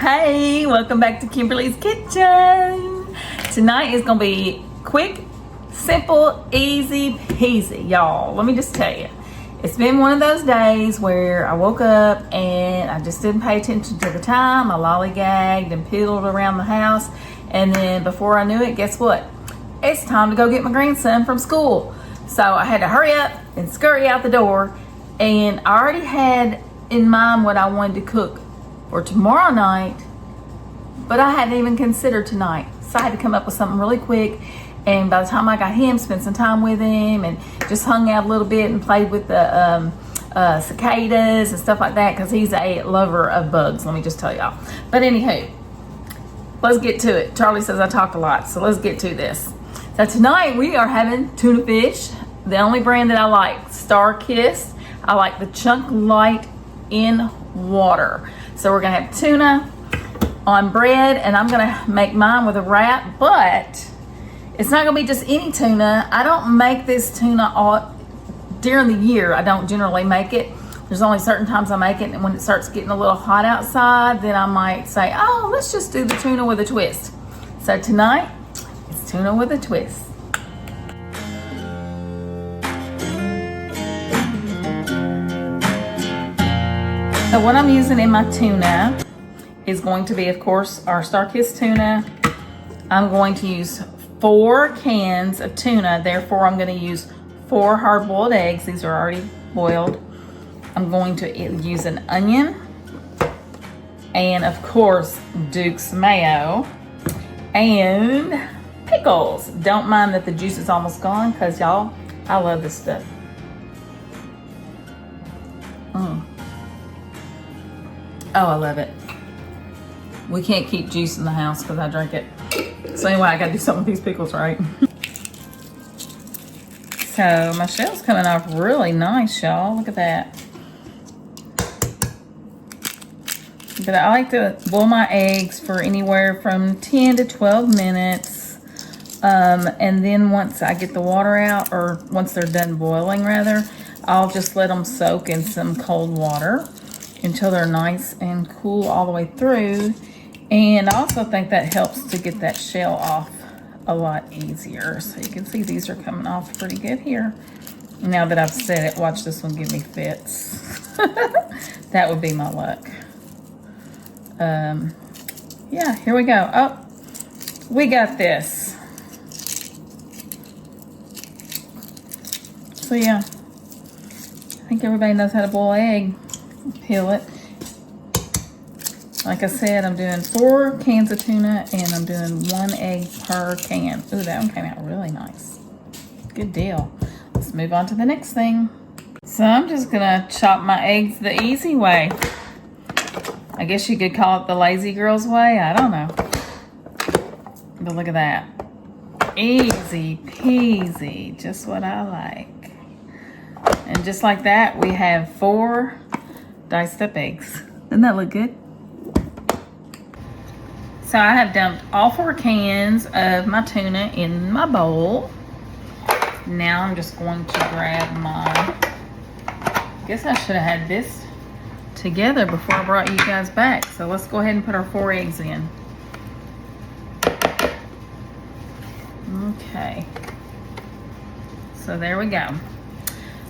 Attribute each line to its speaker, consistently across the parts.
Speaker 1: Hey, welcome back to Kimberly's Kitchen. Tonight is gonna be quick, simple, easy peasy, y'all. Let me just tell you, it's been one of those days where I woke up and I just didn't pay attention to the time. I lollygagged and piddled around the house, and then before I knew it, guess what? It's time to go get my grandson from school. So I had to hurry up and scurry out the door, and I already had in mind what I wanted to cook for tomorrow night, but I hadn't even considered tonight. So I had to come up with something really quick, and by the time I got him, spent some time with him and just hung out a little bit and played with the cicadas and stuff like that, because he's a lover of bugs, let me just tell y'all. But anywho, let's get to it. Charlie says I talk a lot, so let's get to this. So tonight we are having tuna fish, the only brand that I like, Star Kiss. I like the chunk light in water. So we're gonna have tuna on bread, and I'm gonna make mine with a wrap, but it's not gonna be just any tuna. I don't make this tuna all during the year. I don't generally make it. There's only certain times I make it, and when it starts getting a little hot outside, then I might say, oh, let's just do the tuna with a twist. So tonight, it's tuna with a twist. So what I'm using in my tuna is going to be, of course, our Star-Kissed tuna. I'm going to use 4 cans of tuna. Therefore, I'm going to use 4 hard-boiled eggs. These are already boiled. I'm going to use an onion and, of course, Duke's Mayo and pickles. Don't mind that the juice is almost gone, because, y'all, I love this stuff. Oh, I love it. We can't keep juice in the house because I drink it. So anyway, I gotta do something with these pickles, right? So my shell's coming off really nice, y'all. Look at that. But I like to boil my eggs for anywhere from 10 to 12 minutes. And then once I get the water out, or once they're done boiling rather, I'll just let them soak in some cold water until they're nice and cool all the way through. And I also think that helps to get that shell off a lot easier. So you can see these are coming off pretty good here. Now that I've said it, watch this one give me fits. That would be my luck. Yeah, here we go. Oh, we got this. So yeah, I think everybody knows how to boil an egg. Peel it. Like I said, I'm doing 4 cans of tuna, and I'm doing 1 egg per can. Ooh, that one came out really nice. Good deal. Let's move on to the next thing. So I'm just gonna chop my eggs the easy way. I guess you could call it the lazy girl's way. I don't know. But look at that. Easy peasy. Just what I like. And just like that, we have 4 diced up eggs. Doesn't that look good? So I have dumped all 4 cans of my tuna in my bowl. Now I'm just going to grab my, I guess I should have had this together before I brought you guys back. So let's go ahead and put our 4 eggs in. Okay. So there we go.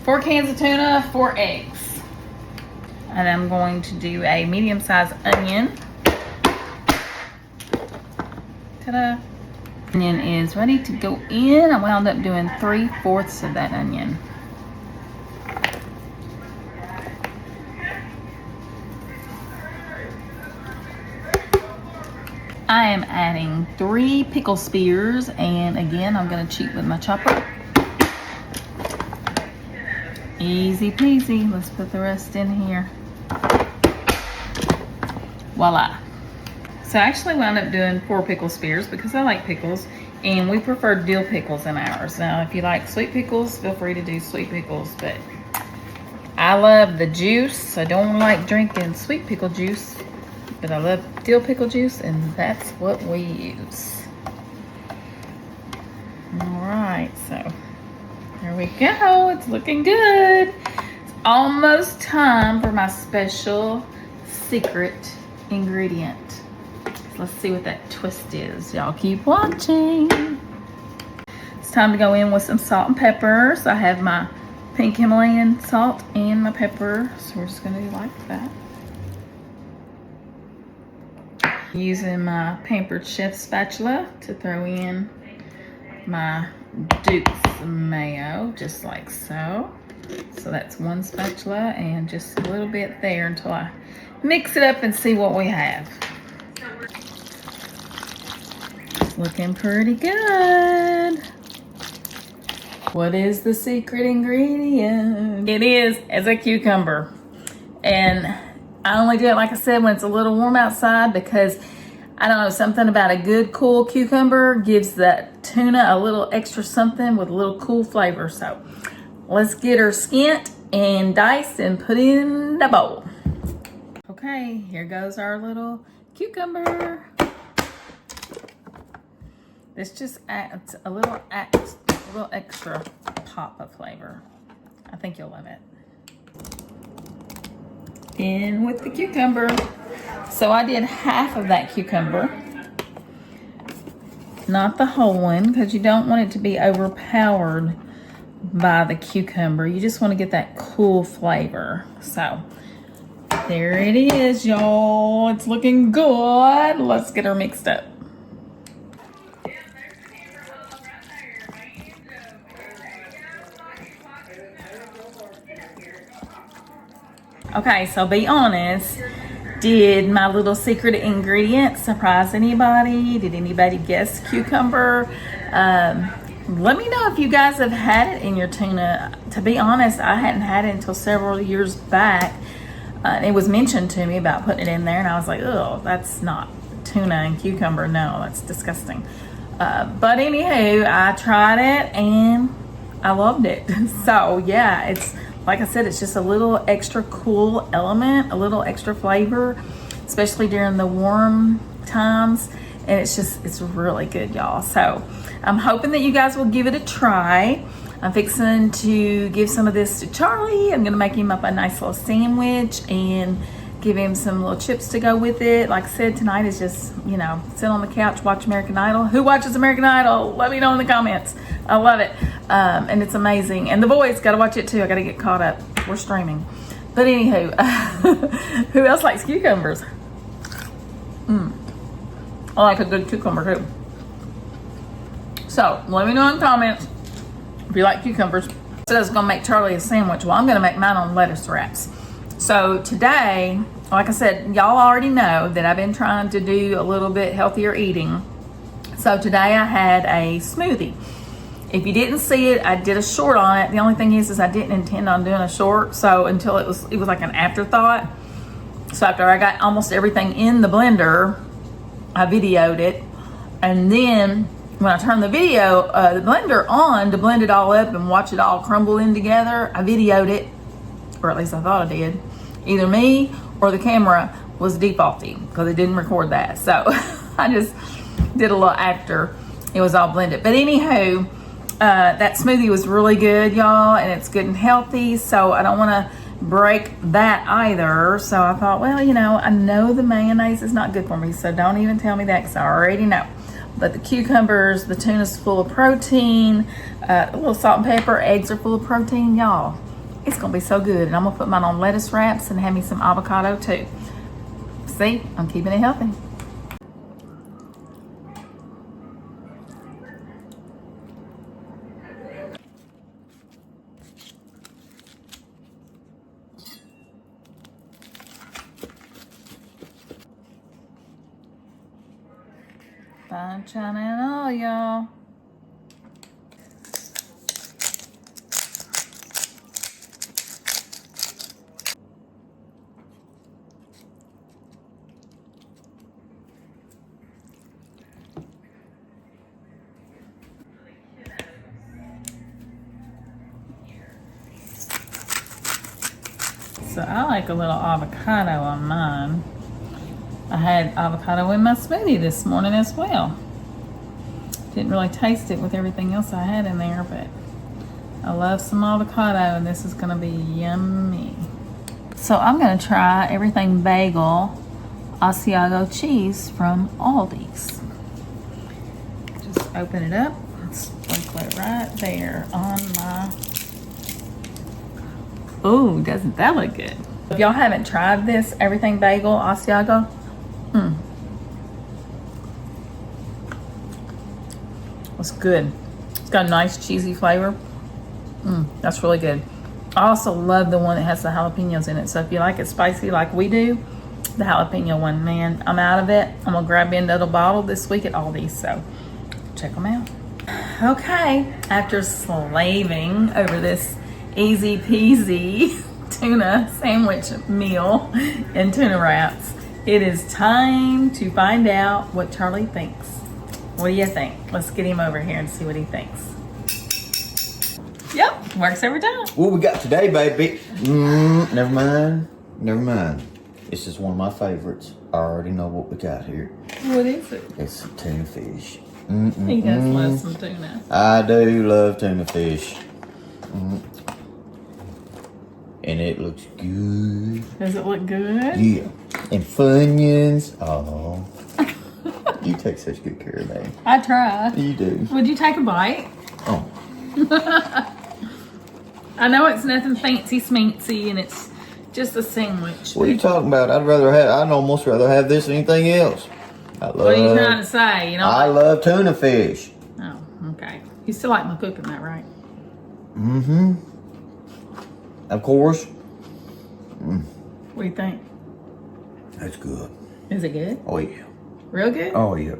Speaker 1: 4 cans of tuna, 4 eggs. And I'm going to do a medium-sized onion. Ta-da! Onion is ready to go in. I wound up doing 3/4 of that onion. I am adding 3 pickle spears, and again, I'm going to cheat with my chopper. Easy peasy. Let's put the rest in here. Voila. So I actually wound up doing 4 pickle spears because I like pickles, and we prefer dill pickles in ours. Now, if you like sweet pickles, feel free to do sweet pickles, but I love the juice. I don't like drinking sweet pickle juice, but I love dill pickle juice, and that's what we use. All right, so there we go. It's looking good. It's almost time for my special secret ingredient. Let's see what that twist is. Y'all keep watching. It's time to go in with some salt and pepper. So I have my pink Himalayan salt and my pepper. So we're just gonna do like that. Using my Pampered Chef spatula to throw in my Duke's mayo, just like so. So that's one spatula and just a little bit there until I mix it up and see what we have. It's looking pretty good. What is the secret ingredient? It is a cucumber. And I only do it, like I said, when it's a little warm outside because I don't know, something about a good cool cucumber gives that tuna a little extra something with a little cool flavor. So let's get her skinned and diced and put in the bowl. Okay, here goes our little cucumber. This just adds a little extra pop of flavor. I think you'll love it. In with the cucumber. So I did half of that cucumber, not the whole one, because you don't want it to be overpowered by the cucumber. You just want to get that cool flavor. So there it is, y'all. It's looking good. Let's get her mixed up. Okay, so be honest. Did my little secret ingredient surprise anybody? Did anybody guess cucumber? Let me know if you guys have had it in your tuna. To be honest, I hadn't had it until several years back. It was mentioned to me about putting it in there, and I was like, oh, that's not tuna and cucumber. No, that's disgusting. But anywho, I tried it, and I loved it. So, yeah, it's... Like I said, it's just a little extra cool element, a little extra flavor, especially during the warm times. And it's really good, y'all. So I'm hoping that you guys will give it a try. I'm fixing to give some of this to Charlie. I'm gonna make him up a nice little sandwich and give him some little chips to go with it. Like I said, tonight is just, you know, sit on the couch, watch American Idol. Who watches American Idol? Let me know in the comments. I love it. And it's amazing. And the boys got to watch it too. I got to get caught up. We're streaming. But anywho, who else likes cucumbers? I like a good cucumber too. So let me know in the comments if you like cucumbers. So I was going to make Charlie a sandwich. Well, I'm going to make mine on lettuce wraps. So today, like I said, y'all already know that I've been trying to do a little bit healthier eating. So today I had a smoothie. If you didn't see it, I did a short on it. The only thing is I didn't intend on doing a short. So until it was like an afterthought. So after I got almost everything in the blender, I videoed it. And then when I turned the blender on to blend it all up and watch it all crumble in together, I videoed it, or at least I thought I did. Either me or the camera was defaulting because it didn't record that. So I just did a little after it was all blended. But anywho, that smoothie was really good, y'all, and it's good and healthy. So I don't want to break that either. So I thought, well, you know, I know the mayonnaise is not good for me, so don't even tell me that because I already know. But the cucumbers, the tuna's full of protein, a little salt and pepper, eggs are full of protein, y'all. It's gonna be so good. And I'm gonna put mine on lettuce wraps and have me some avocado too. See, I'm keeping it healthy. Fine china and all, y'all. So I like a little avocado on mine. I had avocado in my smoothie this morning as well. Didn't really taste it with everything else I had in there, but I love some avocado and this is gonna be yummy. So I'm gonna try everything bagel Asiago cheese from Aldi's. Just open it up. Sprinkle it right there on my... Ooh, doesn't that look good? If y'all haven't tried this everything bagel Asiago, it's good. It's got a nice cheesy flavor. That's really good. I also love the one that has the jalapenos in it. So if you like it spicy like we do, the jalapeno one, man, I'm out of it. I'm gonna grab me another bottle this week at Aldi's, so check them out. Okay, after slaving over this easy peasy tuna sandwich meal and tuna wraps, it is time to find out what Charlie thinks. What do you think? Let's get him over here and see what he thinks. Yep, works every time.
Speaker 2: What we got today, baby? Never mind. This is one of my favorites. I already know what we got here.
Speaker 1: What is it?
Speaker 2: It's some tuna fish.
Speaker 1: He does love some tuna.
Speaker 2: I do love tuna fish. And it looks good.
Speaker 1: Does it look good?
Speaker 2: Yeah. And Funyuns. Oh. You take such good care of me.
Speaker 1: I try.
Speaker 2: You do.
Speaker 1: Would you take a bite?
Speaker 2: Oh.
Speaker 1: I know it's nothing fancy smancy and it's just a sandwich.
Speaker 2: What are you talking about? I'd almost rather have this than anything else.
Speaker 1: What are you trying to say? You know,
Speaker 2: I love tuna fish.
Speaker 1: Oh, okay. You still like my cooking that, right?
Speaker 2: Of course.
Speaker 1: What do you think?
Speaker 2: That's good.
Speaker 1: Is it good?
Speaker 2: Oh yeah.
Speaker 1: Real good?
Speaker 2: Oh yeah.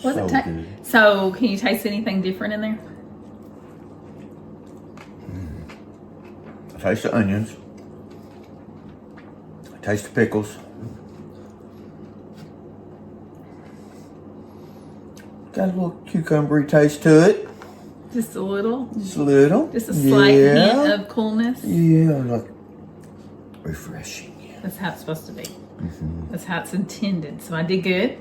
Speaker 1: What's
Speaker 2: So good.
Speaker 1: So, can you taste anything different in there?
Speaker 2: I taste the onions. I taste the pickles. Got a little cucumbery taste to it.
Speaker 1: Just a little?
Speaker 2: Just a little.
Speaker 1: Just a slight hint of coolness?
Speaker 2: Yeah, like refreshing. Yeah.
Speaker 1: That's how it's supposed to be. That's how it's intended. So I did good.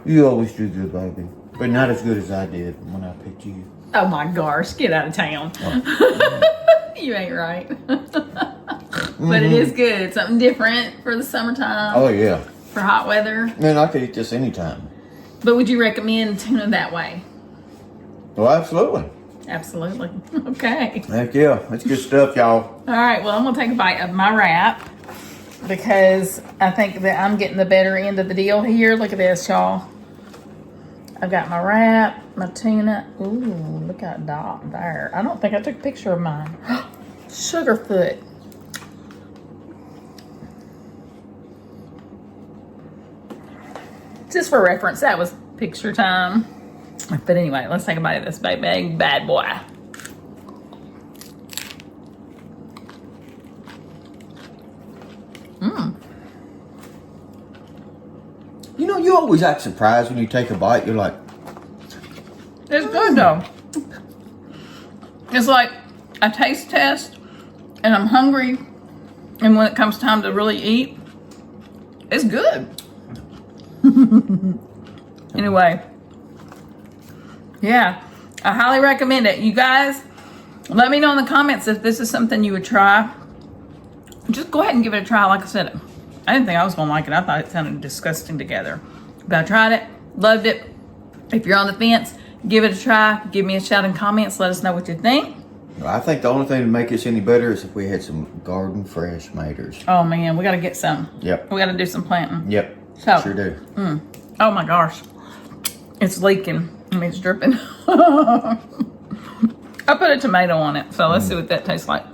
Speaker 2: You always do good, baby. But not as good as I did when I picked you.
Speaker 1: Oh my gosh, get out of town. You ain't right. But it is good. It's something different for the summertime.
Speaker 2: Oh yeah.
Speaker 1: For hot weather.
Speaker 2: Man, I could eat this anytime.
Speaker 1: But would you recommend tuna that way?
Speaker 2: Well, absolutely.
Speaker 1: Absolutely. Okay.
Speaker 2: Heck yeah. That's good stuff, y'all.
Speaker 1: All right, well, I'm going to take a bite of my wrap because I think that I'm getting the better end of the deal here. Look at this, y'all. I've got my wrap, my tuna. Ooh, look at that there. I don't think I took a picture of mine. Sugarfoot. Just for reference, that was picture time. But anyway, let's take a bite of this big bad boy.
Speaker 2: You know, you always act surprised when you take a bite. You're like,
Speaker 1: It's good though. It's like a taste test and I'm hungry, and when it comes time to really eat, it's good. Anyway, yeah, I highly recommend it. You guys, let me know in the comments if this is something you would try. Just go ahead and give it a try. Like I said, I didn't think I was going to like it. I thought it sounded disgusting together. But I tried it, loved it. If you're on the fence, give it a try. Give me a shout in comments. Let us know what you think.
Speaker 2: I think the only thing to make us any better is if we had some garden fresh tomatoes.
Speaker 1: Oh man, we got to get some.
Speaker 2: Yep.
Speaker 1: We got to do some planting.
Speaker 2: Yep.
Speaker 1: So,
Speaker 2: sure do.
Speaker 1: Oh my gosh. It's leaking. I mean, it's dripping. I put a tomato on it, so let's see what that tastes like.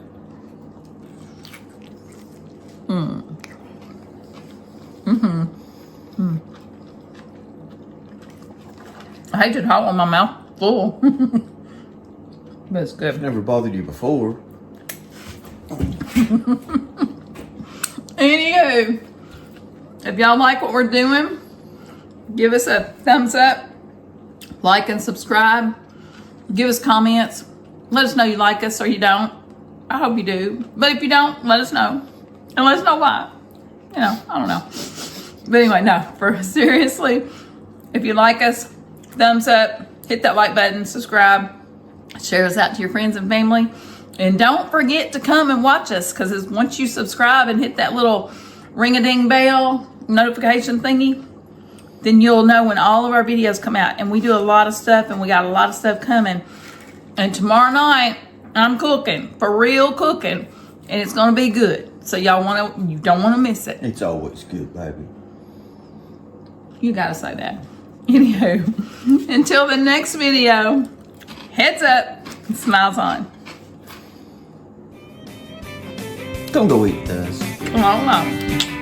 Speaker 1: I hate it hot with my mouth full. But it's good.
Speaker 2: Never bothered you before.
Speaker 1: Anywho, if y'all like what we're doing, give us a thumbs up, like and subscribe, give us comments, let us know you like us or you don't. I hope you do, but if you don't, let us know, and let us know why. You know, I don't know. But anyway, no, for seriously, if you like us, thumbs up, hit that like button, subscribe, share us out to your friends and family. And don't forget to come and watch us, because once you subscribe and hit that little ring-a-ding bell notification thingy, then you'll know when all of our videos come out. And we do a lot of stuff, and we got a lot of stuff coming. And tomorrow night, I'm cooking, for real cooking, and it's gonna be good. So you don't wanna miss it.
Speaker 2: It's always good, baby.
Speaker 1: You gotta say that. Anywho, until the next video, heads up, smiles on.
Speaker 2: Don't go eat this.
Speaker 1: I don't know.